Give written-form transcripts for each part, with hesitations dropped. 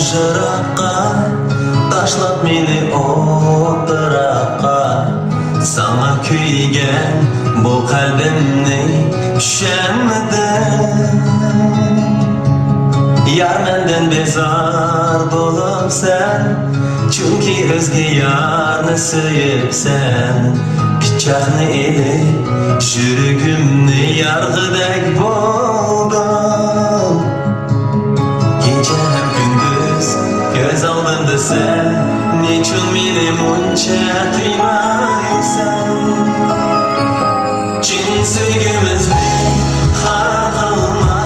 Жыраққа ташлап мені отыраққа Саңа күйген бұл қалбімнің шәмідің Яр мәнден безар болып сән Чүнки өзге ярны сөйіпсән Пичақны елі жүрігімні ярғыдәк болдым Gece hem gündüz göz aldığında sen Niçin beni munca kıymaysan Çin sevgimizde harap olma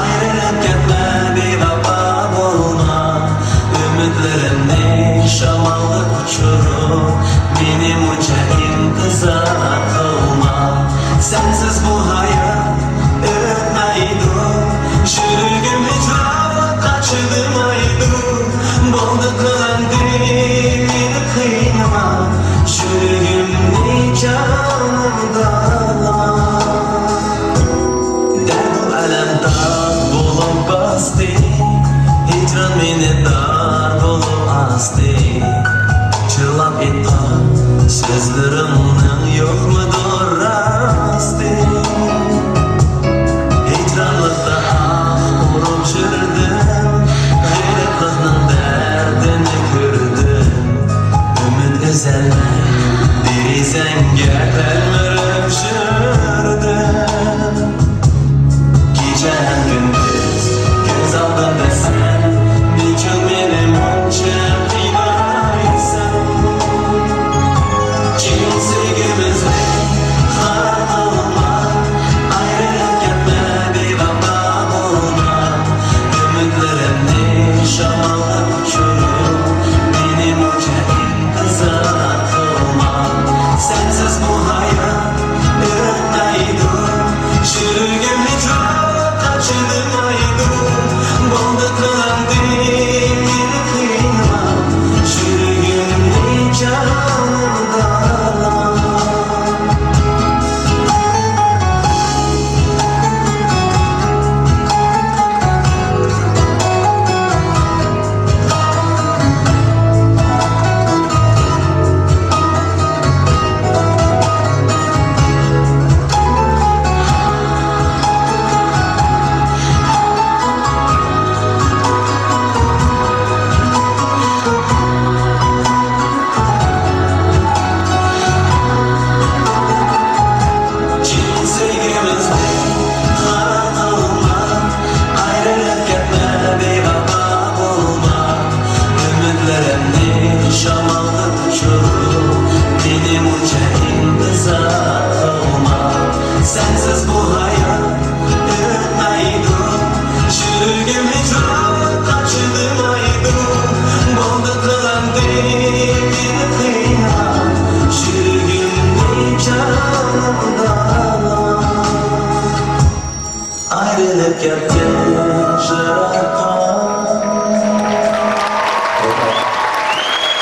Ayrılıp gitme bir baba olma Ümitlerimni şamallık uçurup Beni munca intizar kılma Sensiz bu hayat ötmeydi Şürgüm hiç kaçırdım aydı Boldu kılandı beni kıyma Şürgümni canımda Derdu alem dar bulup bastı Hicran beni dar bulup astı Çırlap ettan sözlerimden yok mudur rastı Hicranlıkta vurup çürdüm Gıyrıklığının derdini kürdüm Ümit üzerine diri zenge elmürüm çürdüm Gece hem gündüz göz aldığında sen Niçin beni munca kıymaysan Çin sevgimizde harap olma Ayrılıp gitme bir baba olma Ümitlerimni şamallık uçurup Beni munca intizar kılma Sensiz bu hayat ötmeydi Şürgüm hiç kaçırmaydı Boldu kılandı beni kıyma Şürgümni canımda Çin sevgimizde harap olma Ayrılıp gitme bir baba olma Ümitlerimni şamallık uçurup Beni munca intizar kılma Sensiz bu hayat ötmeydi Şürgüm hiç kaçırmaydı Boldu kılandı beni kıyma Şürgümni canımda Ayrılıp gittin Jıraqqa